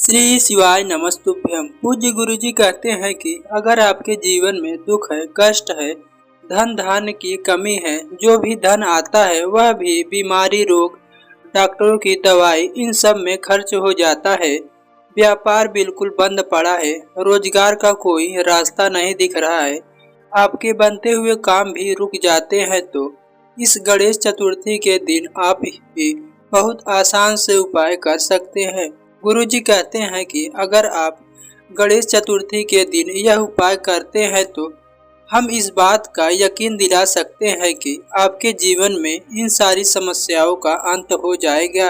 श्री शिवाय नमस्तुभ्यम। पूज्य गुरु जी कहते हैं कि अगर आपके जीवन में दुख है, कष्ट है, धन धान्य की कमी है, जो भी धन आता है वह भी बीमारी, रोग, डॉक्टरों की दवाई, इन सब में खर्च हो जाता है। व्यापार बिल्कुल बंद पड़ा है, रोजगार का कोई रास्ता नहीं दिख रहा है, आपके बनते हुए काम भी रुक जाते हैं, तो इस गणेश चतुर्थी के दिन आप भी बहुत आसान से उपाय कर सकते हैं। गुरुजी कहते हैं कि अगर आप गणेश चतुर्थी के दिन यह उपाय करते हैं तो हम इस बात का यकीन दिला सकते हैं कि आपके जीवन में इन सारी समस्याओं का अंत हो जाएगा।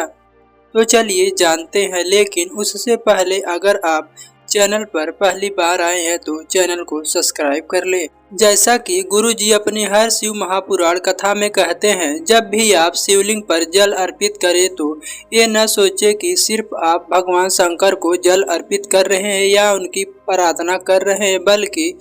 तो चलिए जानते हैं, लेकिन उससे पहले अगर आप चैनल पर पहली बार आए हैं तो चैनल को सब्सक्राइब कर ले। जैसा कि गुरुजी अपनी हर शिव महापुराण कथा में कहते हैं, जब भी आप शिवलिंग पर जल अर्पित करें तो ये न सोचे कि सिर्फ आप भगवान शंकर को जल अर्पित कर रहे हैं या उनकी प्रार्थना कर रहे हैं, बल्कि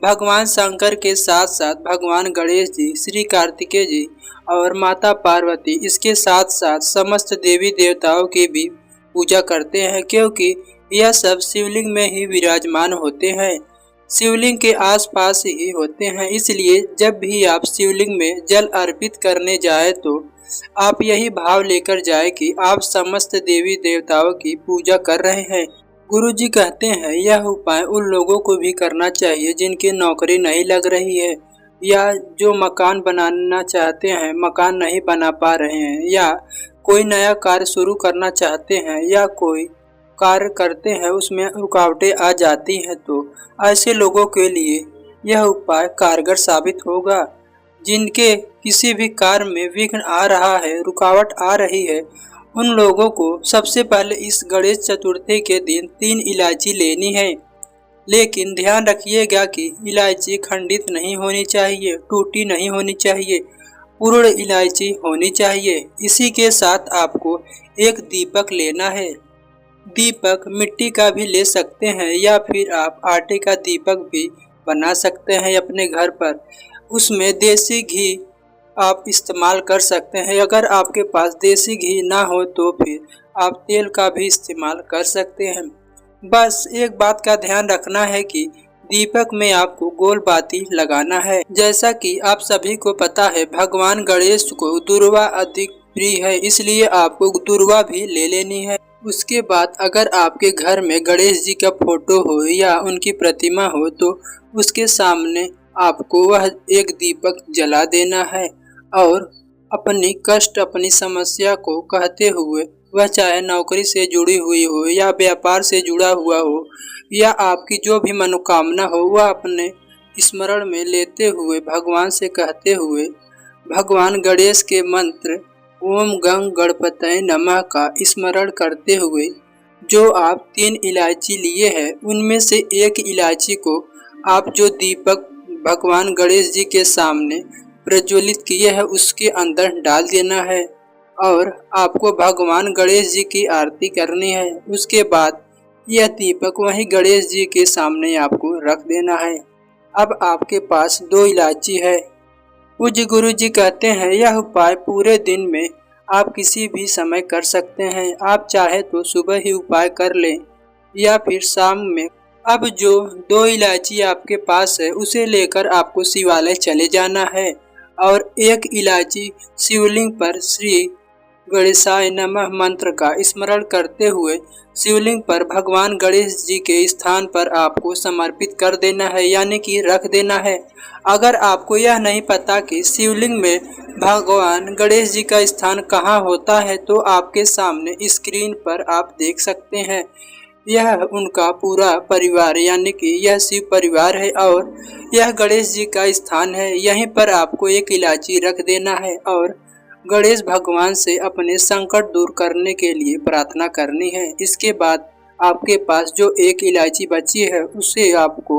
भगवान शंकर के साथ साथ भगवान गणेश जी, श्री कार्तिकेय जी और माता पार्वती, इसके साथ साथ समस्त देवी देवताओं की भी पूजा करते हैं, क्योंकि यह सब शिवलिंग में ही विराजमान होते हैं, शिवलिंग के आसपास ही होते हैं। इसलिए जब भी आप शिवलिंग में जल अर्पित करने जाए तो आप यही भाव लेकर जाए कि आप समस्त देवी देवताओं की पूजा कर रहे हैं। गुरुजी कहते हैं यह उपाय उन लोगों को भी करना चाहिए जिनकी नौकरी नहीं लग रही है, या जो मकान बनाना चाहते हैं, मकान नहीं बना पा रहे हैं, या कोई नया कार्य शुरू करना चाहते हैं, या कोई कार्य करते हैं उसमें रुकावटें आ जाती हैं, तो ऐसे लोगों के लिए यह उपाय कारगर साबित होगा। जिनके किसी भी कार्य में विघ्न आ रहा है, रुकावट आ रही है, उन लोगों को सबसे पहले इस गणेश चतुर्थी के दिन 3 इलायची लेनी है। लेकिन ध्यान रखिएगा कि इलायची खंडित नहीं होनी चाहिए, टूटी नहीं होनी चाहिए, पूर्ण इलायची होनी चाहिए। इसी के साथ आपको एक दीपक लेना है। दीपक मिट्टी का भी ले सकते हैं या फिर आप आटे का दीपक भी बना सकते हैं अपने घर पर। उसमें देसी घी आप इस्तेमाल कर सकते हैं। अगर आपके पास देसी घी ना हो तो फिर आप तेल का भी इस्तेमाल कर सकते हैं। बस एक बात का ध्यान रखना है कि दीपक में आपको गोल बाती लगाना है। जैसा कि आप सभी को पता है, भगवान गणेश को दुर्वा अधिक प्रिय है, इसलिए आपको दुर्वा भी ले लेनी है। उसके बाद अगर आपके घर में गणेश जी का फोटो हो या उनकी प्रतिमा हो तो उसके सामने आपको वह एक दीपक जला देना है और अपनी कष्ट, अपनी समस्या को कहते हुए, वह चाहे नौकरी से जुड़ी हुई हो या व्यापार से जुड़ा हुआ हो या आपकी जो भी मनोकामना हो, वह अपने स्मरण में लेते हुए, भगवान से कहते हुए, भगवान गणेश के मंत्र ओम गंग गणपतये नमः का स्मरण करते हुए जो आप 3 इलायची लिए हैं, उनमें से एक इलायची को आप जो दीपक भगवान गणेश जी के सामने प्रज्वलित किए हैं उसके अंदर डाल देना है और आपको भगवान गणेश जी की आरती करनी है। उसके बाद यह दीपक वहीं गणेश जी के सामने आपको रख देना है। अब आपके पास 2 इलायची है। पूज्य गुरु जी कहते हैं यह उपाय पूरे दिन में आप किसी भी समय कर सकते हैं। आप चाहे तो सुबह ही उपाय कर लें या फिर शाम में। अब जो 2 इलायची आपके पास है उसे लेकर आपको शिवालय चले जाना है और एक इलायची शिवलिंग पर श्री गणेशाय नमः मंत्र का स्मरण करते हुए शिवलिंग पर भगवान गणेश जी के स्थान पर आपको समर्पित कर देना है, यानी कि रख देना है। अगर आपको यह नहीं पता कि शिवलिंग में भगवान गणेश जी का स्थान कहाँ होता है तो आपके सामने स्क्रीन पर आप देख सकते हैं, यह उनका पूरा परिवार यानी कि यह शिव परिवार है और यह गणेश जी का स्थान है। यहीं पर आपको एक इलायची रख देना है और गणेश भगवान से अपने संकट दूर करने के लिए प्रार्थना करनी है। इसके बाद आपके पास जो एक इलायची बची है उसे आपको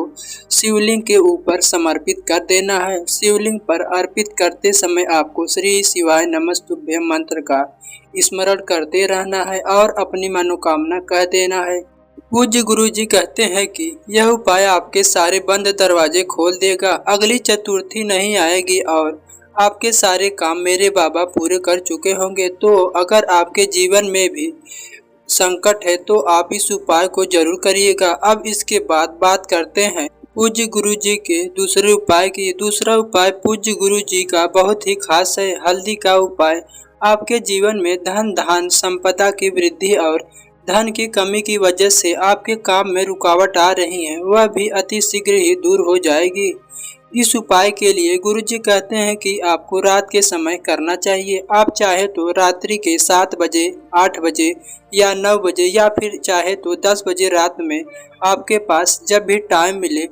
शिवलिंग के ऊपर समर्पित कर देना है। शिवलिंग पर अर्पित करते समय आपको श्री शिवाय नमस्तुभ्यम मंत्र का स्मरण करते रहना है और अपनी मनोकामना कह देना है। पूज्य गुरु जी कहते हैं कि यह उपाय आपके सारे बंद दरवाजे खोल देगा। अगली चतुर्थी नहीं आएगी और आपके सारे काम मेरे बाबा पूरे कर चुके होंगे। तो अगर आपके जीवन में भी संकट है तो आप इस उपाय को जरूर करिएगा। अब इसके बाद बात करते हैं पूज्य गुरु जी के दूसरे उपाय की। दूसरा उपाय पूज्य गुरु जी का बहुत ही खास है। हल्दी का उपाय आपके जीवन में धन धान संपदा की वृद्धि और धन की कमी की वजह से आपके काम में रुकावट आ रही है, वह भी अति शीघ्र ही दूर हो जाएगी। इस उपाय के लिए गुरुजी कहते हैं कि आपको रात के समय करना चाहिए। आप चाहे तो रात्रि के 7 बजे, 8 बजे या 9 बजे या फिर चाहे तो 10 बजे रात में आपके पास जब भी टाइम मिले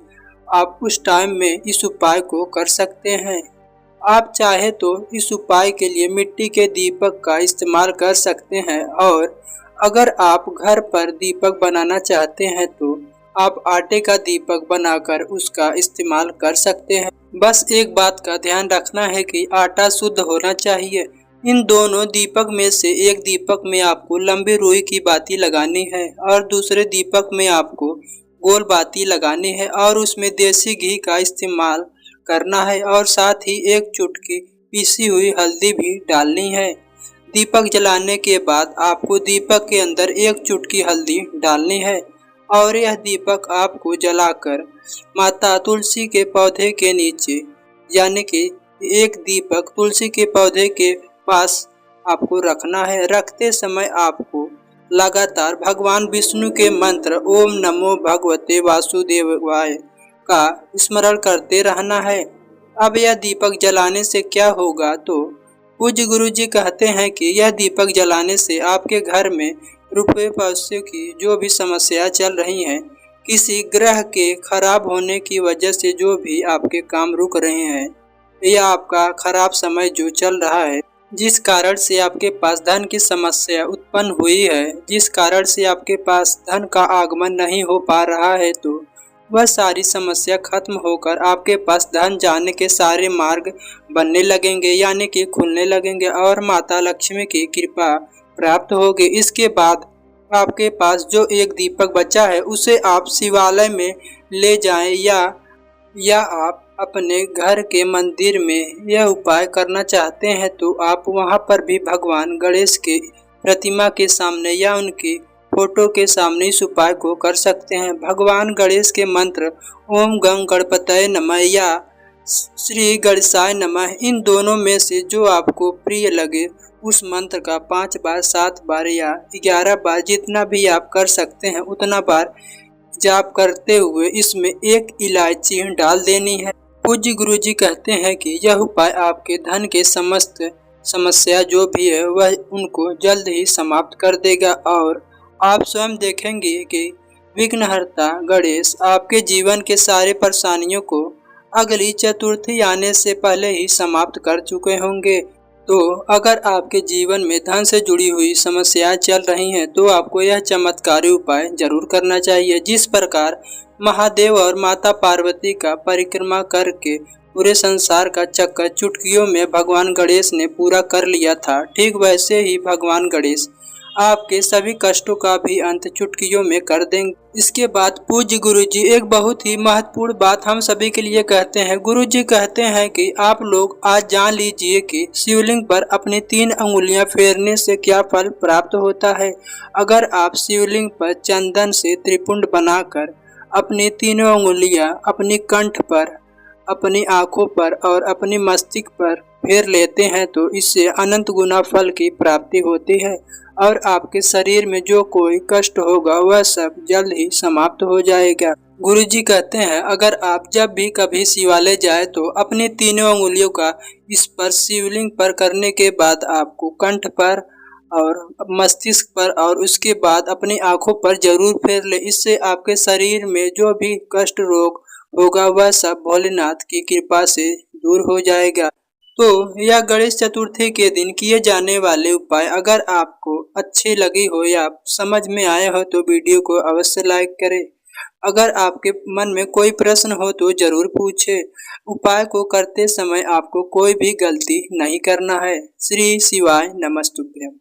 आप उस टाइम में इस उपाय को कर सकते हैं। आप चाहे तो इस उपाय के लिए मिट्टी के दीपक का इस्तेमाल कर सकते हैं और अगर आप घर पर दीपक बनाना चाहते हैं तो आप आटे का दीपक बनाकर उसका इस्तेमाल कर सकते हैं। बस एक बात का ध्यान रखना है कि आटा शुद्ध होना चाहिए। इन दोनों दीपक में से एक दीपक में आपको लंबी रुई की बाती लगानी है और दूसरे दीपक में आपको गोल बाती लगानी है और उसमें देसी घी का इस्तेमाल करना है और साथ ही एक चुटकी पीसी हुई हल्दी भी डालनी है। दीपक जलाने के बाद आपको दीपक के अंदर एक चुटकी हल्दी डालनी है और यह दीपक आपको जलाकर माता तुलसी के पौधे के नीचे, यानी कि एक दीपक तुलसी के पौधे के पास आपको रखना है। रखते समय आपको लगातार भगवान विष्णु के मंत्र ओम नमो भगवते वासुदेवाय का स्मरण करते रहना है। अब यह दीपक जलाने से क्या होगा तो पूज्य गुरु जी कहते हैं कि यह दीपक जलाने से आपके घर में रुपये पैसे की जो भी समस्या चल रही हैं, किसी ग्रह के खराब होने की वजह से जो भी आपके काम रुक रहे हैं या आपका खराब समय जो चल रहा है, जिस कारण से आपके पास धन की समस्या उत्पन्न हुई है, जिस कारण से आपके पास धन का आगमन नहीं हो पा रहा है, तो वह सारी समस्या खत्म होकर आपके पास धन जाने के सारे मार्ग बनने लगेंगे, यानी कि खुलने लगेंगे और माता लक्ष्मी की कृपा प्राप्त होगी। इसके बाद आपके पास जो एक दीपक बचा है उसे आप शिवालय में ले जाएं या आप अपने घर के मंदिर में यह उपाय करना चाहते हैं तो आप वहां पर भी भगवान गणेश के प्रतिमा के सामने या उनकी फोटो के सामने इस उपाय को कर सकते हैं। भगवान गणेश के मंत्र ओम गं गणपतये नमः या श्री गणेशाय नमः, इन दोनों में से जो आपको प्रिय लगे उस मंत्र का 5 बार, 7 बार या 11 बार जितना भी आप कर सकते हैं उतना बार जाप करते हुए इसमें एक इलायची डाल देनी है। पूज्य गुरु जी कहते हैं कि यह उपाय आपके धन के समस्त समस्या जो भी है वह उनको जल्द ही समाप्त कर देगा और आप स्वयं देखेंगे कि विघ्नहर्ता गणेश आपके जीवन के सारे परेशानियों को अगली चतुर्थी आने से पहले ही समाप्त कर चुके होंगे। तो अगर आपके जीवन में धन से जुड़ी हुई समस्याएं चल रही हैं तो आपको यह चमत्कारी उपाय जरूर करना चाहिए। जिस प्रकार महादेव और माता पार्वती का परिक्रमा करके पूरे संसार का चक्कर चुटकियों में भगवान गणेश ने पूरा कर लिया था, ठीक वैसे ही भगवान गणेश आपके सभी कष्टों का भी अंत चुटकियों में कर देंगे। इसके बाद पूज्य गुरुजी एक बहुत ही महत्वपूर्ण बात हम सभी के लिए कहते हैं। गुरुजी कहते हैं कि आप लोग आज जान लीजिए कि शिवलिंग पर अपनी 3 अंगुलियां फेरने से क्या फल प्राप्त होता है। अगर आप शिवलिंग पर चंदन से त्रिपुंड बनाकर अपनी तीनों अंगुलियां अपनी कंठ पर, अपनी आंखों पर और अपनी मस्तिष्क पर फेर लेते हैं तो इससे अनंत गुना फल की प्राप्ति होती है और आपके शरीर में जो कोई कष्ट होगा वह सब जल्द ही समाप्त हो जाएगा। गुरुजी कहते हैं अगर आप जब भी कभी शिवालय जाए तो अपनी तीनों अंगुलियों का स्पर्श शिवलिंग पर करने के बाद आपको कंठ पर और मस्तिष्क पर और उसके बाद अपनी आंखों पर जरूर फेर ले। इससे आपके शरीर में जो भी कष्ट रोग होगा वह सब भोलेनाथ की कृपा से दूर हो जाएगा। तो यह गणेश चतुर्थी के दिन किए जाने वाले उपाय अगर आपको अच्छे लगे हो या समझ में आए हो तो वीडियो को अवश्य लाइक करें। अगर आपके मन में कोई प्रश्न हो तो जरूर पूछें। उपाय को करते समय आपको कोई भी गलती नहीं करना है। श्री शिवाय नमस्तुभ्यम।